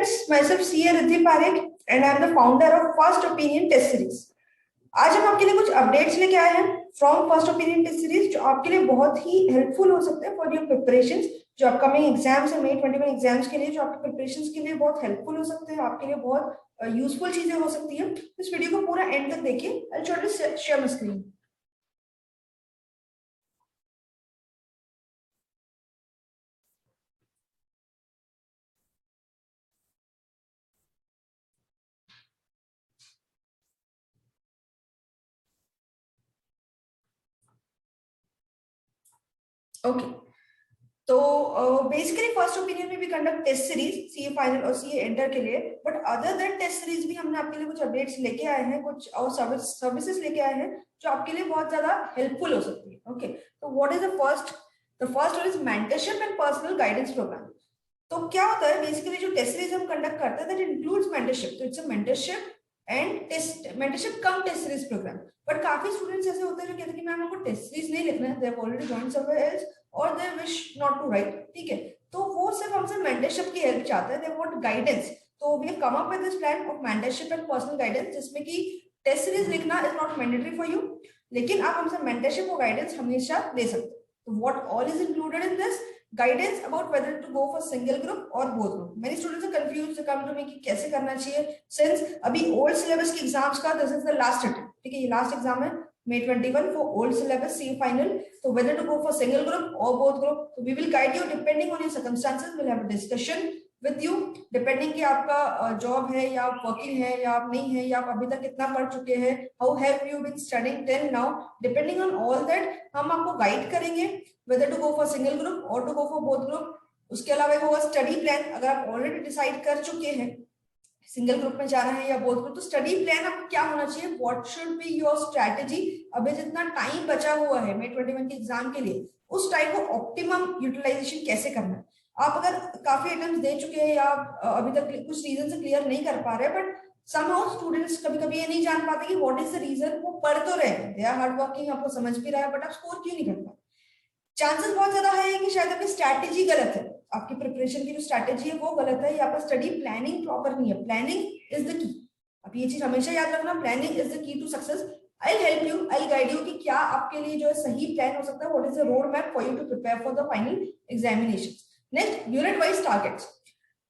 friends, myself CA Riddhi Parekh and I am the founder of First Opinion Test Series. आज हम आपके लिए कुछ अपडेट्स लेके आए हैं from First Opinion test series जो आपके लिए बहुत ही हेल्पफुल हो सकते हैं फॉर योर प्रिपरेशंस। जो अपकमिंग एग्जाम्स है May 21 एग्जाम्स के लिए, जो आपके प्रिपरेशंस के लिए बहुत हेल्पफुल हो सकते हैं, आपके लिए बहुत यूजफुल चीजें हो सकती है। इस वीडियो को पूरा एंड तक देखिए। I will show you share my screen. Okay, तो बेसिकली फर्स्ट ओपिनियन में भी conduct test series CA final और सीए इंटर के लिए, but other than test series भी हमने आपके लिए कुछ अपडेट्स लेके आए हैं, कुछ और सर्विसेज लेके आए हैं जो आपके लिए बहुत ज्यादा हेल्पफुल हो सकती है। ओके, तो what is the first is mentorship and personal guidance programme. तो क्या होता है बेसिकली जो टेस्ट सीरीज हम कंडक्ट करते हैं दैट इंक्लूड्स मेंटरशिप। तो it's a mentorship and mentorship cum test series programme. But काफी स्टूडेंट्स ऐसे होते हैं जो कहते हैं कि मैम हमको टेस्ट सीरीज नहीं लिखना है, they have already joined somewhere else और they wish not to write. ठीक है, तो वो सिर्फ हमसे मेंटरशिप की हेल्प चाहते हैं, दे वांट गाइडेंस। तो we have come up with this plan of mentorship and personal guidance, जिसमें कि टेस्ट सीरीज लिखना is not mandatory for you, लेकिन आप हमसे मेंटरशिप और गाइडेंस हमेशा ले सकते हैं। तो what all is included in this guidance about whether to go for single group और both group. Many students are confused to come to me कि कैसे करना चाहिए, सिंस अभी ओल्ड सिलेबस के एग्जाम्स का this is the last attempt. ठीक है, ये लास्ट एग्जाम है May 21 for old syllabus C final. So whether to go for single group or both group, so we will guide you depending on your circumstances. We'll have a discussion with you depending कि आपका job है या आप working है या आप नहीं है या आप अभी तक कितना पढ़ चुके हैं, how have you been studying till now, depending on all that हम आपको गाइड करेंगे whether to go for single group or to go for both group. उसके अलावा होगा स्टडी प्लान। अगर आप ऑलरेडी डिसाइड कर चुके हैं सिंगल ग्रुप में जाना है या बोथ ग्रुप, तो स्टडी प्लान आपको क्या होना चाहिए, what should be your strategy. अभी जितना टाइम बचा हुआ है May 21 के एग्जाम के लिए, उस टाइम को ऑप्टिमम यूटिलाइजेशन कैसे करना है। आप अगर काफी अटेम्प्ट्स दे चुके हैं या आप अभी तक कुछ रीजन से क्लियर नहीं कर पा रहे, बट समहाउ स्टूडेंट्स कभी-कभी ये नहीं जान पाते कि व्हाट इज द रीजन। वो पढ़ तो रहे हैं, दे आर हार्ड वर्किंग, आपको समझ भी रहा है, बट आप स्कोर क्यों नहीं कर पा। चांसेस बहुत ज्यादा है कि शायद आपकी स्ट्रैटेजी गलत है, आपकी प्रिपरेशन की जो स्ट्रैटेजी है वो गलत है, या आपका स्टडी प्लानिंग प्रॉपर नहीं है। प्लानिंग इज द की। अब ये चीज हमेशा याद रखना, planning is the key to success. I help you, I guide you कि क्या आपके लिए जो है सही प्लान हो सकता है, what is the road map for you to prepare for the final examinations. Next, unit wise targets.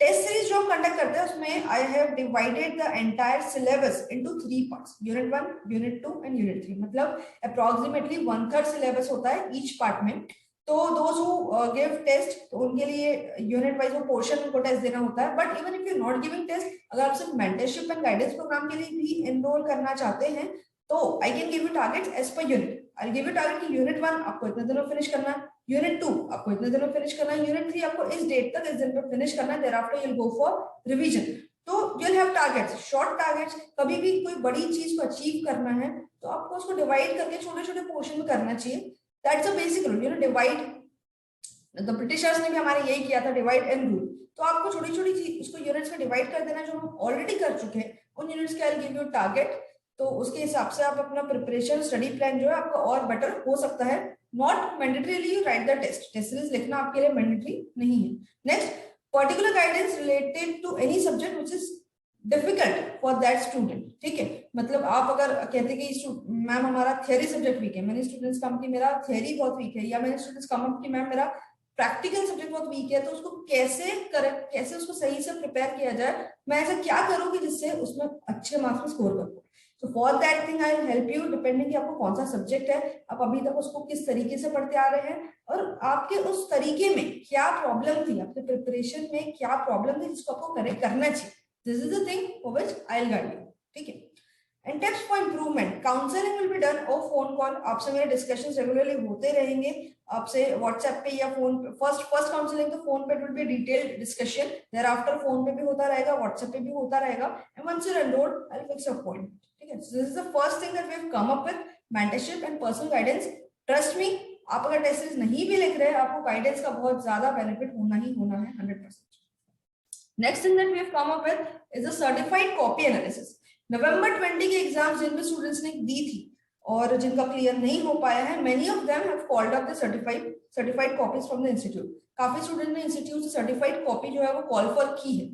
Test series जो हम कंडक्ट करते हैं उसमें I have divided the entire syllabus into 3 parts, unit 1, unit 2 and unit 3। मतलब approximately 1/3 syllabus होता है each part में। तो दोज हु गिव टेस्ट, तो उनके लिए यूनिट वाइज वो पोर्शन उनको टेस्ट देना होता है। But even if you not giving test, अगर आप सिर्फ मेंटरशिप एंड गाइडेंस प्रोग्राम के लिए भी एनरोल करना चाहते हैं, तो I can give you targets as per unit. I give you target कि यूनिट 1 आपको इतने दिनों फिनिश करना है, यूनिट 2 आपको इतने दिनों फिनिश करना है, यूनिट 3 आपको इस डेट तक इस दिन पर फिनिश करना है, thereafter you will go for revision. तो you will have targets, short targets. कभी भी कोई बड़ी चीज को अचीव करना है तो आपको उसको डिवाइड करके छोटे-छोटे पोर्शन में करना चाहिए। That's a basic rule, you know, divide. The Britishers ने भी हमारे यही किया था, डिवाइड एंड रूल। तो आपको छोटी-छोटी चीज उसको यूनिट्स में डिवाइड कर देना, जो हम ऑलरेडी कर चुके हैं उन यूनिट्स के आई गिव यू टारगेट। तो उसके हिसाब से आप अपना प्रिपरेशन स्टडी प्लान जो है आपका और बेटर हो सकता है। Not mandatorily you write the test, test series लिखना आपके लिए मैंडेटरी नहीं है। Next, particular guidance related to any subject which is difficult for that student. ठीक है, मतलब आप अगर कहते हैं कि मैम हमारा थियरी सब्जेक्ट वीक है, मैंने स्टूडेंट्स कम की मेरा थियरी बहुत वीक है, या मैंने स्टूडेंट्स कम की मैम मेरा प्रैक्टिकल सब्जेक्ट बहुत वीक है, तो उसको कैसे उसको सही से प्रिपेयर किया जाए, मैं ऐसा क्या करूं कि जिससे उसमें अच्छे मार्क्स में स्कोर कर पाऊं। So for that thing I help you, depending कि आपको कौन सा सब्जेक्ट है, आप अभी तक उसको किस तरीके से पढ़ते आ रहे हैं, और आपके उस तरीके में क्या प्रॉब्लम थी, आपके प्रिपरेशन में क्या प्रॉब्लम थी जिसको आपको करेक्ट करना चाहिए। This is the thing for which I will guide you. ठीक है, and tips for improvement, counselling will be done और फोन कॉल। आपसे मेरे डिस्कशंस रेगुलरली होते रहेंगे, आपसे व्हाट्सएप पे या फोन पे। फर्स्ट काउंसलिंग तो फोन पे will be detailed discussion, thereafter phone पे भी होता रहेगा, व्हाट्सएप पे भी होता रहेगा, and once you enrolled I will fix a appointment. ठीक है, so this is the first thing that we have come up with, mentorship and personal guidance. Trust me, आप अगर टेस्ट सीरीज नहीं भी लिख रहे हैं, आपको गाइडेंस का बहुत ज्यादा बेनिफिट होना ही होना है 100%। Next thing that we have come up with is a certified copy analysis. नवंबर 20 के एग्जाम्स जिनमें स्टूडेंट्स ने दी थी और जिनका क्लियर नहीं हो पाया है, many of them have called up the certified copies from the institute. काफी स्टूडेंट ने इंस्टीट्यूट से सर्टिफाइड कॉपी जो है वो कॉल फॉर की है।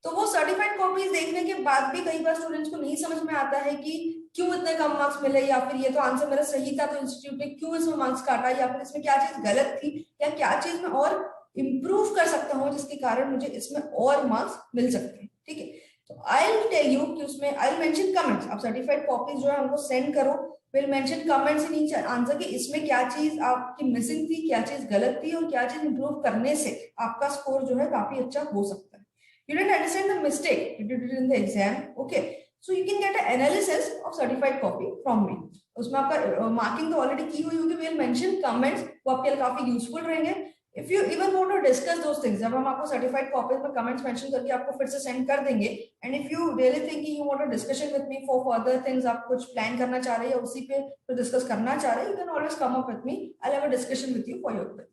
तो वो सर्टिफाइड कॉपीज देखने के बाद भी कई बार स्टूडेंट्स को नहीं समझ में आता है कि क्यों इतने कम मार्क्स मिले, या फिर ये तो आंसर मेरा सही था तो इंस्टीट्यूट ने क्यों इसमें मार्क्स काटा, या फिर इसमें क्या चीज गलत थी, या क्या चीज में और इंप्रूव कर सकता हूँ जिसके कारण मुझे इसमें और मार्क्स मिल सकते हैं। ठीक है, तो आई विल टेल यू कि उसमें आई विल मेंशन कमेंट्स। आप सर्टिफाइड कॉपीज जो है हमको सेंड करो, will mention comments in each answer कि इसमें क्या चीज आपकी मिसिंग थी, क्या चीज गलत थी, और क्या चीज इंप्रूव करने से आपका स्कोर जो है काफी अच्छा हो सकता है। You didn't understand the mistake you did in the exam, okay? So you can get an analysis of certified copy from me. उसमें आपका मार्किंग तो ऑलरेडी की हुई होगी, विल मेंशन कमेंट्स, वो आपके लिए काफी यूजफुल रहेंगे। If you even want to discuss those things, जब हम आपको सर्टिफाइड कॉपीज में कमेंट्स मेंशन करके आपको फिर से सेंड कर देंगे, and if you really think you want a discussion with me for further things, आप कुछ प्लान करना चाह रहे हैं या उसी पे तो डिस्कस करना चाह रहे हैं, you can always come up with me, I will have a discussion with you for your queries.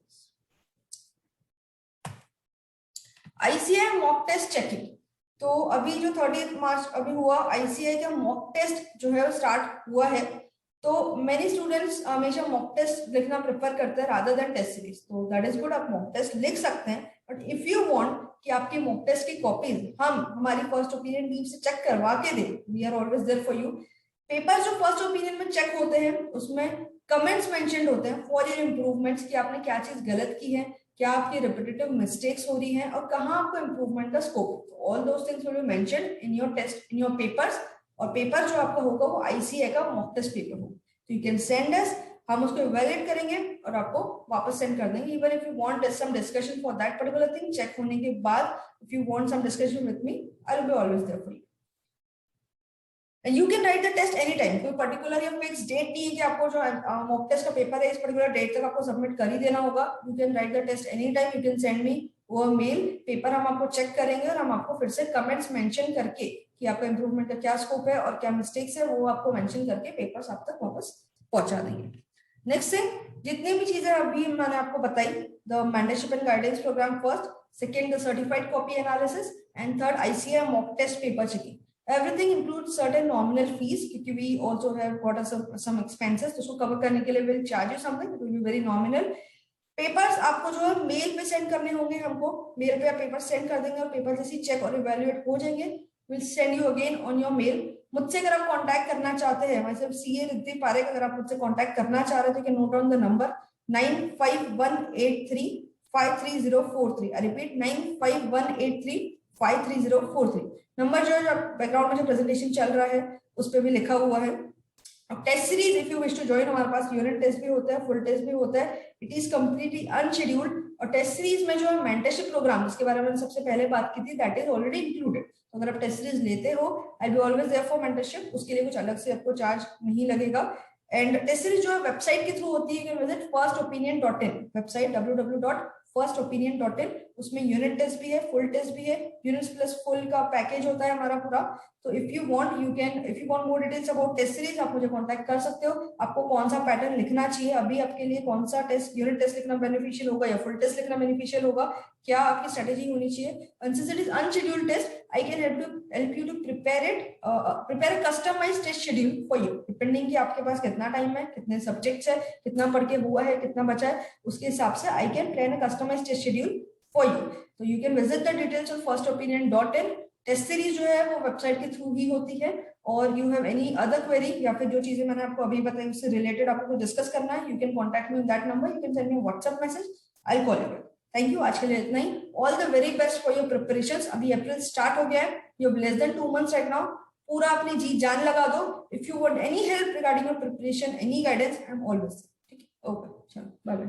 ICI mock test checking, तो अभी जो 30 मार्च अभी हुआ, आईसीआई का मॉक टेस्ट जो है वो स्टार्ट हुआ है। तो मेनी स्टूडेंट्स हमेशा मॉक टेस्ट लिखना प्रेफर करते हैं रादर देन टेस्ट सीरीज, तो दैट इज गुड, आप मॉक टेस्ट लिख सकते हैं। बट इफ यू वांट कि आपकी मॉक टेस्ट की कॉपीज हम हमारी फर्स्ट ओपिनियन टीम से चेक करवा के दें, we are always there for you. Paper जो फर्स्ट ओपिनियन में चेक होते हैं उसमें कमेंट्स मेंशन्ड होते हैं फॉर योर इंप्रूवमेंट्स, कि आपने क्या चीज गलत की है, क्या आपकी रिपीटेटिव मिस्टेक्स हो रही हैं, और कहाँ आपको इंप्रूवमेंट का स्कोप है। All those things will be mentioned in your test, in your papers. और पेपर जो आपका होगा वो आईसीए का मॉक टेस्ट पेपर होगा, तो यू कैन सेंड अस, हम उसको इवैल्यूएट करेंगे और आपको वापस सेंड कर देंगे। Even if you want some discussion for that particular thing, check होने के बाद if you want some discussion with me, I will be always there for you. You can write the test anytime, कोई particular या fix date नहीं है कि आपको जो मॉक टेस्ट का पेपर है इस पर्टिकुलर डेट तक आपको सबमिट कर ही देना होगा। You can write the test any time, you can send me वो मेल, पेपर हम आपको चेक करेंगे और हम आपको फिर से कमेंट्स मेंशन करके कि आपका इंप्रूवमेंट का क्या स्कोप है और क्या मिस्टेक्स है वो आपको मेंशन करके पेपर्स आप तक वापस पहुंचा देंगे। नेक्स्ट थिंग, जितनी भी चीजें अभी मैंने आपको बताई, the mentorship and guidance programme first, second the certified copy analysis, and third ICI mock test paper checking, everything includes certain nominal fees क्योंकि we also have got some expenses, तो उसको कवर करने के लिए will charge you something, it will be very nominal। Papers आपको जो है mail पे सेंड करने होंगे, हमको मेल पे आप पेपर सेंड कर देंगे और पेपर जैसे चेक और इवैल्यूएट हो जाएंगे will send you again on your mail. मुझसे अगर आप कांटेक्ट करना चाहते हैं, वैसे सीए रिद्धि पारेख, अगर आप मुझसे कांटेक्ट करना चाह रहे हैं तो can note down the number 9518353043। I repeat 9518353043। Number जो है बैकग्राउंड में जो प्रेजेंटेशन चल रहा है उस पर भी लिखा हुआ है। अब test series if you wish to join, हमारे पास यूनिट टेस्ट भी होता है, फुल टेस्ट भी होता है, इट इज कंप्लीटली अनशेड्यूल्ड। और टेस्ट सीरीज में जो है मेंटरशिप प्रोग्राम, जिसके बारे में सबसे पहले बात की थी, दैट इज ऑलरेडी इंक्लूडेड। तो अगर आप टेस्ट सीरीज लेते हो, I be always there for mentorship, उसके लिए कुछ अलग से आपको चार्ज नहीं लगेगा। एंड टेस्ट सीरीज जो है वेबसाइट के थ्रू होती है, विजिट firstopinion.in, वेबसाइट www.firstopinion.in, उसमें यूनिट टेस्ट भी है, फुल टेस्ट भी है, यूनिट्स प्लस फुल का पैकेज होता है हमारा पूरा। तो if you want you can, if you want more details about test series, आप मुझे कांटेक्ट कर सकते हो। आपको कौन सा पैटर्न लिखना चाहिए, अभी आपके लिए कौन सा टेस्ट, यूनिट टेस्ट लिखना बेनिफिशियल होगा या फुल टेस्ट लिखना बेनिफिशियल होगा, क्या आपकी स्ट्रेटेजी होनी चाहिए। And since it is unscheduled test, I can help you to prepare it, prepare a customized test schedule for you, depending कि आपके पास कितना टाइम है, कितने सब्जेक्ट्स है, कितना पढ़ के हुआ है, कितना बचा है, उसके हिसाब से I can plan a customized test schedule for you. So you can visit the details on firstopinion.in। Test series जो है वो वेबसाइट के थ्रू ही होती है। और you have any other query या फिर जो चीजें मैंने आपको अभी बताई उससे रिलेटेड आपको डिस्कस करना है, you can contact me on that number, you can send me WhatsApp message, I will call you back. Thank you, आज के लिए इतना ही। All the very best for your preparations. अभी अप्रैल स्टार्ट हो गया है, you have less than 2 months right now, पूरा अपनी जी जान लगा दो। If you want any help regarding your preparation, any guidance, I am always. ठीक है, ओके, चलो बाय बाय।